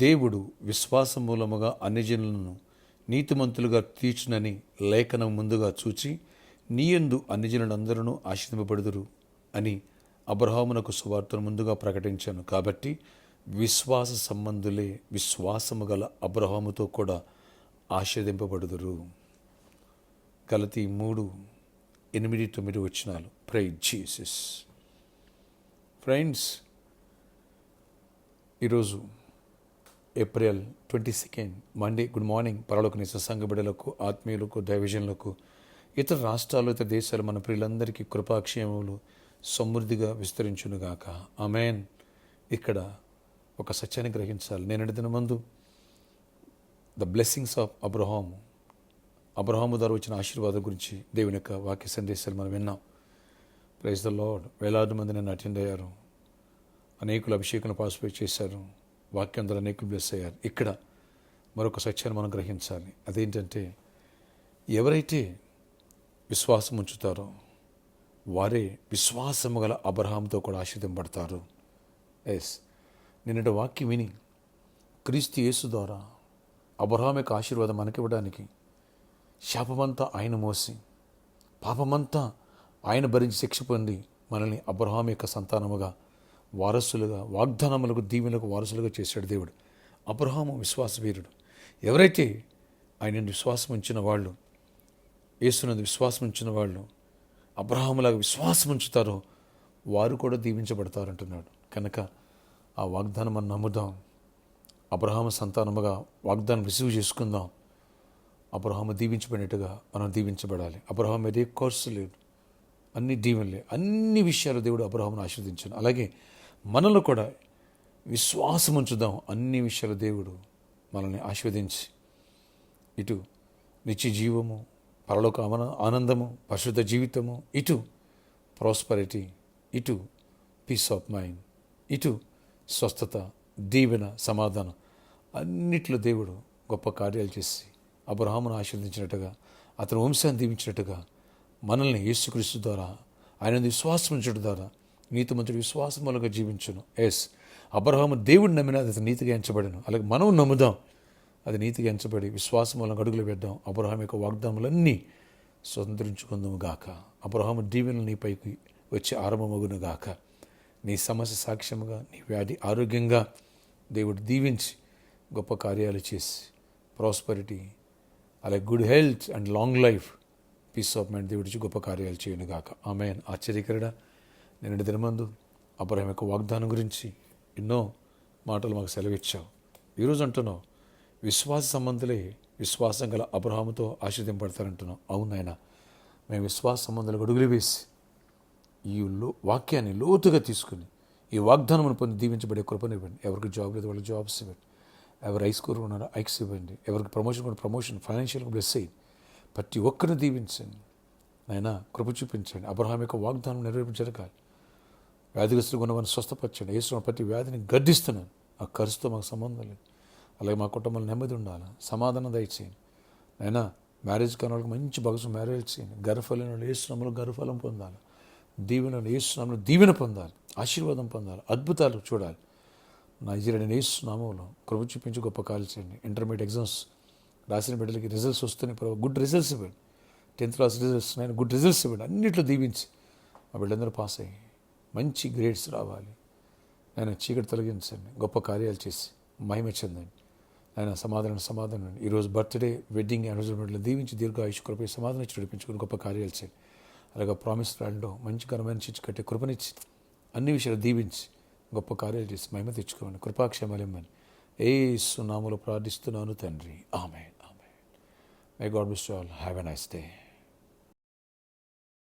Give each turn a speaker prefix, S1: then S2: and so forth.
S1: దేవుడు విశ్వాసం మూలముగా అన్ని జనులను నీతిమంతులుగా తీర్చునని లేఖనం ముందుగా చూచి నీయందు అన్ని జనులందరూ ఆశీర్వదింపబడుదురు అని అబ్రహామునకు సువార్తను ముందుగా ప్రకటించాను. కాబట్టి విశ్వాస సంబంధులే విశ్వాసము గల అబ్రహాముతో కూడా ఆశీర్వదింపబడుదురు. గలతీ 3:8-9 వచనాలు. Praise Jesus. ఫ్రెండ్స్, ఈరోజు ఏప్రిల్ 22 మండే. Good morning. పరలోకని సంఘ బిడ్డలకు, ఆత్మీయులకు, దైవజనులకు, ఇతర రాష్ట్రాలు, ఇతర దేశాలు మన ప్రియులందరికీ కృపాక్షేమములు సమృద్ధిగా విస్తరించునుగాక. ఆమేన్. ఇక్కడ ఒక సత్యాన్ని గ్రహించాలి. నేను దిన ముందు ద బ్లెస్సింగ్స్ ఆఫ్ అబ్రహాము ద్వారా వచ్చిన ఆశీర్వాదం గురించి దేవుని యొక్క వాక్య సందేశాలు మనం విన్నాం. Praise the lord. వేలాది మంది నన్ను అటెండ్ అయ్యారు. అనేకులు అభిషేకం పార్టిసిపేట్ చేశారు. వాక్యం ద్వారా అనేకులు బ్లెస్ అయ్యారు. ఇక్కడ మరొక సత్యాన్ని మనం గ్రహించాలి. అదేంటంటే, ఎవరైతే విశ్వాసం ఉంచుతారో వారే విశ్వాసము గల అబ్రహాముతో కూడా ఆశీర్వదింపబడతారు. నిన్నటి వాక్యం విని క్రీస్తు యేసు ద్వారా అబ్రహాము యొక్క ఆశీర్వాదం మనకివ్వడానికి శాపమంతా ఆయన మోసి, పాపమంతా ఆయన భరించి శిక్ష పొంది మనల్ని అబ్రహాము యొక్క సంతానముగా, వారసులుగా, వాగ్దానములకు, దీవెనలకు వారసులుగా చేశాడు దేవుడు. అబ్రహాము విశ్వాసవీరుడు. ఎవరైతే ఆయన విశ్వాసం ఉంచిన వాళ్ళు, యేసునందు విశ్వాసం ఉంచిన వాళ్ళు అబ్రహాములాగా విశ్వాసం ఉంచుతారో వారు కూడా దీవించబడతారంటున్నాడు. కనుక ఆ వాగ్దానం మనం నమ్ముదాం. అబ్రహాము సంతానముగా వాగ్దానం రిసీవ్ చేసుకుందాం. అబ్రహాము దీవించబడినట్టుగా మనం దీవించబడాలి. అబ్రహాము ఏదే కోర్సు లేదు, అన్ని దీవెనలే, అన్ని విషయాలు దేవుడు అబ్రహామును ఆశీర్వదించాను. అలాగే మనలో కూడా విశ్వాసం ఉంచుదాం. అన్ని విషయాలు దేవుడు మనల్ని ఆశీర్వదించి ఇటు నిత్య జీవము, పరలోక ఆనందము, పరిశుద్ధ జీవితము, ఇటు ప్రాస్పరిటీ, ఇటు పీస్ ఆఫ్ మైండ్, ఇటు స్వస్థత, దీవెన, సమాధానం, అన్నిట్లో దేవుడు గొప్ప కార్యాలు చేసి అబ్రహామును ఆశీర్వదించినట్టుగా, అతని వంశాన్ని దీవించినట్టుగా మనల్ని యేసుక్రీస్తు ద్వారా, ఆయన విశ్వాసం ఉంచడం ద్వారా నీతిమంతుడు విశ్వాసం మూలంగా జీవించును. అబ్రహాము దేవుడు నమ్మిన అది నీతిగా ఎంచబడను. అలాగే మనం నమ్ముదాం, అది నీతిగా ఎంచబడి విశ్వాసం మూలంగా అడుగులు వేద్దాం. అబ్రహాము యొక్క వాగ్దానములన్నీ స్వతంత్రించుకుందాము గాక. అబ్రహాము దీవెనలు నీ పైకి వచ్చి ఆరంభమగును గాక. నీ సమస్య సాక్ష్యముగా, నీ వ్యాధి ఆరోగ్యంగా దేవుడు దీవించి గొప్ప కార్యాలు చేసి ప్రాస్పరిటీ, అలాగే good health and long life, peace of mind దేవుడికి గొప్ప కార్యాలు చేయను గాక. ఆమేన్. ఆశ్చర్యకరుడా, నేను దినమందు అబ్రహాము యొక్క వాగ్దానం గురించి ఎన్నో మాటలు మాకు సెలవిచ్చావు. ఈరోజు అంటున్నావు విశ్వాస సంబంధులే విశ్వాసం గల అబ్రహాముతో ఆశీర్వదింపడతారంటున్నావు. అవునాయన, మేము విశ్వాస సంబంధాలకు అడుగులు వేసి ఈ వాక్యాన్ని లోతుగా తీసుకుని ఈ వాగ్దానమును పొంది దీవించబడే కృపనివ్వండి. ఎవరికి జాబ్ లేదు వాళ్ళకి జాబ్స్ ఇవ్వండి. ఎవరు ఐ స్కోర్ ఉన్నారో ఐక్స్ ఇవ్వండి. ఎవరికి ప్రమోషన్ కూడా ప్రమోషన్, ఫైనాన్షియల్గా బ్లెస్ అయ్యింది. ప్రతి ఒక్కరిని దీవించండి నాయన. కృప చూపించండి. అబ్రహాము యొక్క వాగ్దానం నెరవేర్చరకాలి. వ్యాధిగ్రస్తులు ఉన్నవారిని స్వస్థపరచండి. యేసు ప్రతి వ్యాధిని గర్దిస్తున్నాను. ఆ ఖర్చుతో మాకు సంబంధం లేదు. అలాగే మా కుటుంబంలో నెమ్మది ఉండాలి, సమాధానం దయచేయండి నాయన. మ్యారేజ్ కాని వాళ్ళకి మంచి భాగస్వామి మ్యారేజ్ చేయండి. గర్భఫలం యేసునామములో గర్భఫలం పొందాలి. దీవెనలు యేసునామములో దీవెన పొందాలి, ఆశీర్వాదం పొందాలి, అద్భుతాలు చూడాలి. నైజీరియా యేసునామములో కృప చూపించి గొప్ప కార్యాలు చేయండి. ఇంటర్మీడియట్ ఎగ్జామ్స్ రాసిన బిడ్డలకి రిజల్ట్స్ వస్తున్నాయి. గుడ్ రిజల్ట్స్ ఇవ్వండి. 10th క్లాస్ రిజల్ట్స్ నేను గుడ్ రిజల్ట్స్ ఇవ్వండి. అన్నింటిలో దీవించి ఆ బిడ్డలందరూ పాస్ అయ్యి మంచి గ్రేడ్స్ రావాలి. నేను చీకటి తొలగించండి. గొప్ప కార్యాలు చేసి మహిమ చెందండి. ఆయన సమాధానం ఈరోజు బర్త్డే, వెడ్డింగ్, యానివర్సరీ దీవించి దీర్ఘాయుష్ కృప సమాధానం ఇచ్చి నడిపించుకుని గొప్ప కార్యాలు చేయండి. అలాగే ప్రామిస్ ల్యాండ్లో మంచి ఘనమైన చిచ్చు కట్టే కృపనిచ్చి అన్ని విషయాలు దీవించి గొప్ప కార్యాలు చేసి మహిమ తెచ్చుకోమని కృపాక్షేమాలు ఇమ్మని యేసు నామములో ప్రార్థిస్తున్నాను తండ్రి. ఆమేన్. ఆమేన్. May God bless you all. Have a nice day.